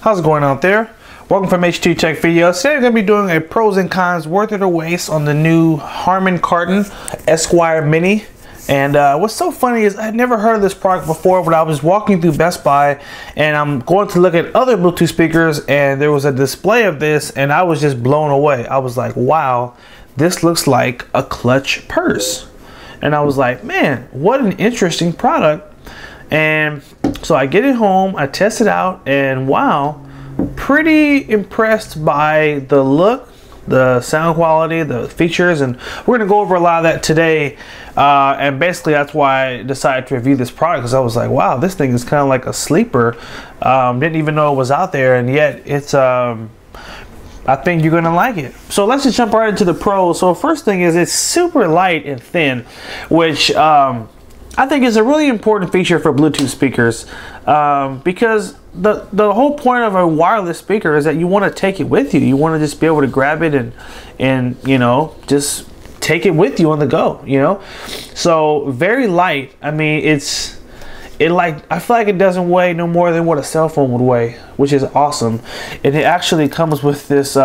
How's it going out there? Welcome from H2 Tech Videos. Today I'm going to be doing a pros and cons worth it or waste on the new Harman Kardon Esquire Mini. And what's so funny is I'd never heard of this product before, but I was walking through Best Buy and I'm going to look at other Bluetooth speakers and there was a display of this and I was just blown away. I was like, wow, this looks like a clutch purse. And I was like, man, what an interesting product. And so I get it home, I test it out, and wow, pretty impressed by the look, the sound quality, the features, and we're gonna go over a lot of that today. And basically that's why I decided to review this product, because I was like, wow, this thing is kind of like a sleeper. Didn't even know it was out there, and yet it's I think you're gonna like it. So let's just jump right into the pros. So first thing is it's super light and thin, which I think is a really important feature for Bluetooth speakers, because the whole point of a wireless speaker is that you want to take it with you. You want to just be able to grab it and you know, just take it with you on the go, you know. So very light. I mean, I feel like it doesn't weigh no more than what a cell phone would weigh, which is awesome. And it actually comes with this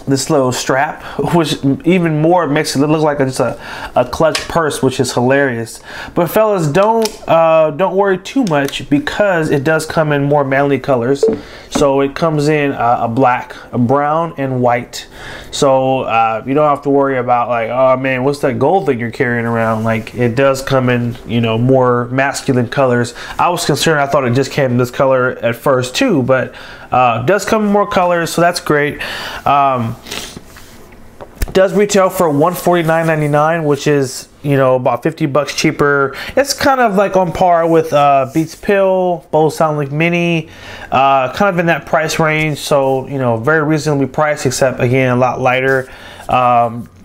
this little strap, which even more makes it look like just a clutch purse, which is hilarious. But fellas, don't worry too much, because it does come in more manly colors. So it comes in a black, a brown, and white. So you don't have to worry about like, oh man, what's that gold thing you're carrying around? Like, it does come in, you know, more masculine colors. I was concerned, I thought it just came in this color at first too, but it does come in more colors, so that's great. Does retail for $149.99, which is, you know, about 50 bucks cheaper. It's kind of like on par with Beats Pill, Bose SoundLink Mini, kind of in that price range. So, you know, very reasonably priced, except again, a lot lighter.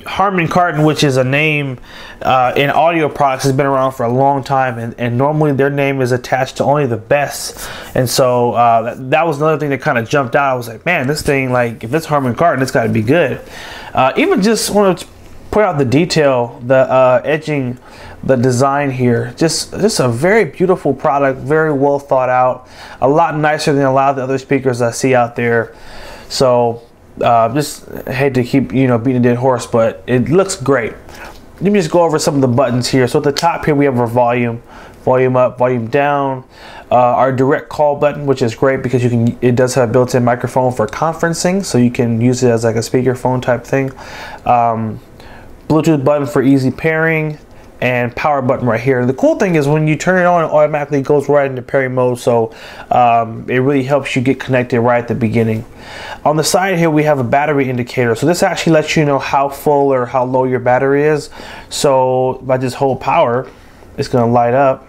Harman Kardon, which is a name in audio products, has been around for a long time, and normally their name is attached to only the best. And so that was another thing that kind of jumped out. I was like, man, this thing, like, if it's Harman Kardon, it's got to be good. Even just want to point out the detail, the edging, the design here. Just a very beautiful product, very well thought out, a lot nicer than a lot of the other speakers I see out there. So just hate to keep, you know, beating a dead horse, but it looks great. Let me just go over some of the buttons here. So at the top here we have our volume up, volume down, our direct call button, which is great because it does have a built-in microphone for conferencing, so you can use it as like a speakerphone type thing. Bluetooth button for easy pairing, and power button right here. The cool thing is when you turn it on, it automatically goes right into pairing mode, so it really helps you get connected right at the beginning. On the side here we have a battery indicator, so this actually lets you know how full or how low your battery is. So if I just hold power, it's gonna light up.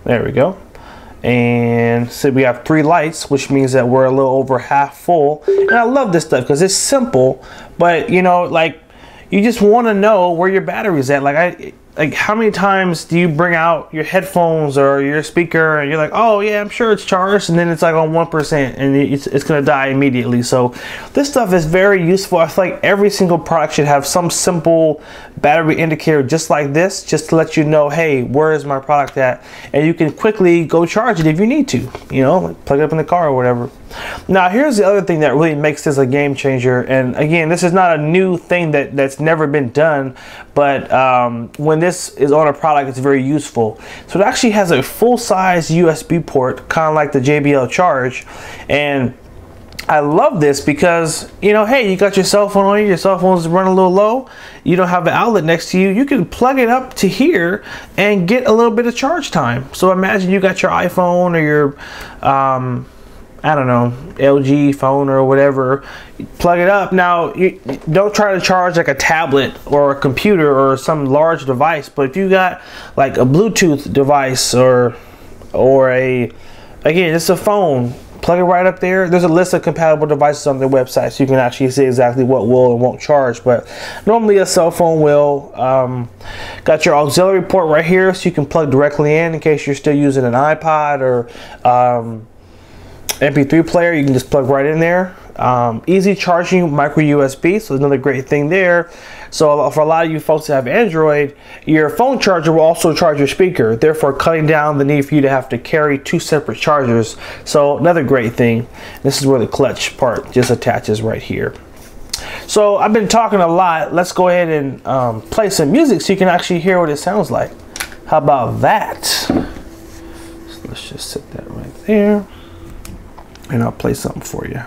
There we go. And so we have 3 lights, which means that we're a little over half full. And I love this stuff because it's simple, but you know, like, you just want to know where your battery's at. Like how many times do you bring out your headphones or your speaker and you're like, oh yeah, I'm sure it's charged, and then it's like on 1% and it's gonna die immediately. So this stuff is very useful. I feel like every single product should have some simple battery indicator just like this, just to let you know, hey, where is my product at? And you can quickly go charge it if you need to, you know, like plug it up in the car or whatever. Now here's the other thing that really makes this a game changer, and again, this is not a new thing that's never been done, but when this is on a product, it's very useful. So it actually has a full-size USB port, kind of like the JBL Charge, and I love this because, you know, hey, you got your cell phone on you, your cell phone's running a little low, you don't have an outlet next to you, you can plug it up to here and get a little bit of charge time. So imagine you got your iPhone or your I don't know, LG phone or whatever, plug it up. Now, you don't try to charge like a tablet or a computer or some large device, but if you got like a Bluetooth device or again, it's a phone, plug it right up there. There's a list of compatible devices on their website, so you can actually see exactly what will and won't charge, but normally a cell phone will. Got your auxiliary port right here, so you can plug directly in case you're still using an iPod or MP3 player. You can just plug right in there. Easy charging micro USB, so another great thing there. So for a lot of you folks that have Android, your phone charger will also charge your speaker, therefore cutting down the need for you to have to carry 2 separate chargers. So another great thing. This is where the clutch part just attaches right here. So I've been talking a lot. Let's go ahead and play some music so you can actually hear what it sounds like. How about that? So let's just set that right there, and I'll play something for you.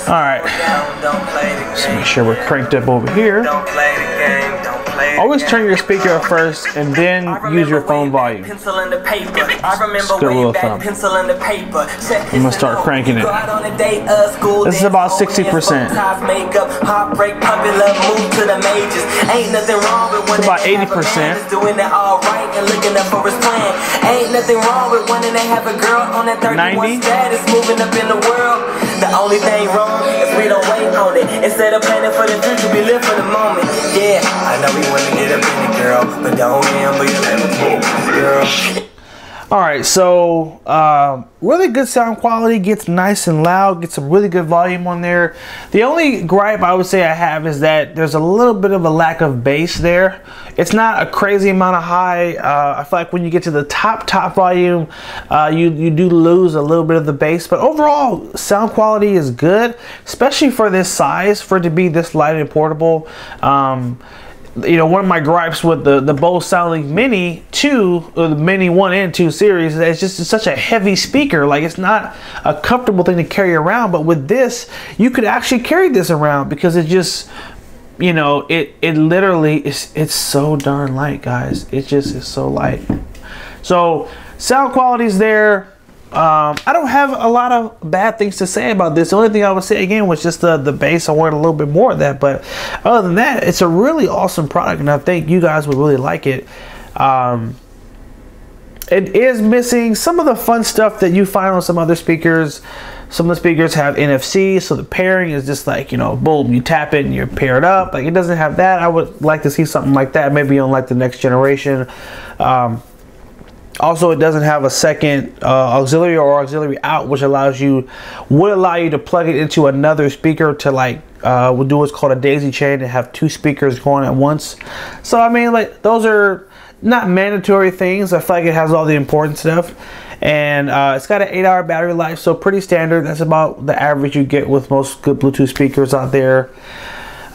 Alright, let's make sure we're cranked up over here. Always turn your speaker up first and then use your phone volume. It's a good rule of thumb. I'm going to start cranking it. This is about 60%. It's about 80%. Ain't nothing wrong with wanting to have a girl on that 31 status moving up in the world. The only thing wrong is we don't wait on it. Instead of planning for the future, we live for the moment. Yeah, I know we want to get up in the girl, but don't gamble your life, girl. Alright, so really good sound quality, gets nice and loud, gets some really good volume on there. The only gripe I would say I have is that there's a little bit of a lack of bass there. It's not a crazy amount of high. I feel like when you get to the top volume, you do lose a little bit of the bass, but overall sound quality is good, especially for this size, for it to be this light and portable. You know, one of my gripes with the Bose SoundLink Mini 2, or the Mini 1 and 2 series, is that it's just such a heavy speaker. Like, it's not a comfortable thing to carry around, but with this, you could actually carry this around because it just, you know, it literally it's so darn light, guys. It just is so light. So sound quality is there. I don't have a lot of bad things to say about this. The only thing I would say again was just the bass. I wanted a little bit more of that, but other than that, it's a really awesome product, and I think you guys would really like it. It is missing some of the fun stuff that you find on some other speakers. Some of the speakers have NFC, so the pairing is just like, you know, boom, you tap it and you're paired up. Like, it doesn't have that. I would like to see something like that, maybe on like the next generation. Also, it doesn't have a second auxiliary or auxiliary out, which would allow you to plug it into another speaker to like we'll do what's called a daisy chain and have 2 speakers going at once. So I mean, like, those are not mandatory things. I feel like it has all the important stuff, and it's got an 8-hour battery life, so pretty standard. That's about the average you get with most good Bluetooth speakers out there.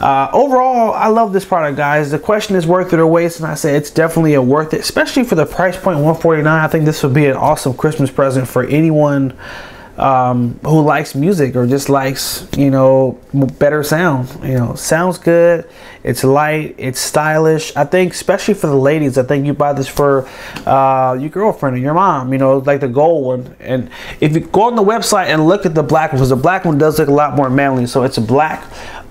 Overall, I love this product, guys. The question is worth it or waste, and I say it's definitely a worth it, especially for the price point, $149. I think this would be an awesome Christmas present for anyone who likes music or just likes, you know, better sound. You know, sounds good, it's light, it's stylish. I think especially for the ladies, I think you buy this for your girlfriend or your mom, you know, like the gold one. And if you go on the website and look at the black one, because the black one does look a lot more manly, so it's a black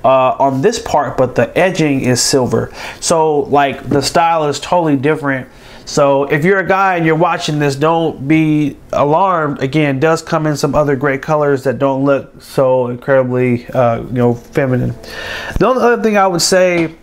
on this part, but the edging is silver, so like the style is totally different. So if you're a guy and you're watching this, don't be alarmed. Again, it does come in some other great colors that don't look so incredibly you know, feminine. The only other thing I would say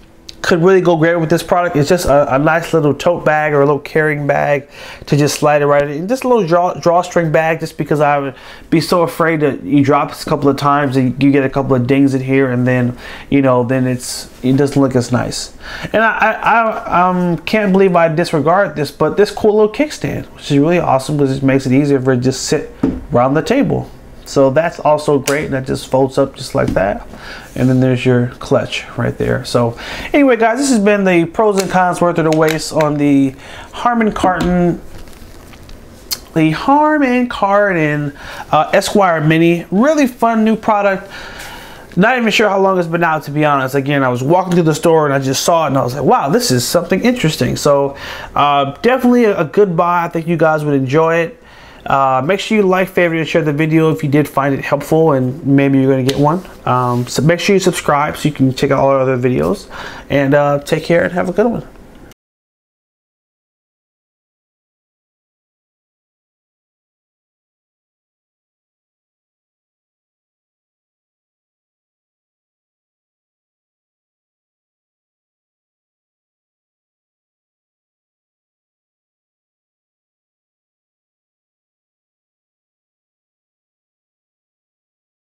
could really go great with this product is just a nice little tote bag or a little carrying bag to just slide it right in. Just a little drawstring bag, just because I would be so afraid that you drop this a couple of times and you get a couple of dings in here, and then, you know, then it doesn't look as nice. And I can't believe I disregard this, but this cool little kickstand, which is really awesome because it makes it easier for it to just sit around the table. So that's also great, and that just folds up just like that. And then there's your clutch right there. So anyway, guys, this has been the pros and cons, worth it or waste on the Harman Kardon Esquire Mini. Really fun new product. Not even sure how long it's been out, to be honest. Again, I was walking through the store and I just saw it and I was like, wow, this is something interesting. So definitely a good buy. I think you guys would enjoy it. Make sure you like, favorite, and share the video if you did find it helpful, and maybe you're going to get one. So make sure you subscribe so you can check out all our other videos. And take care and have a good one.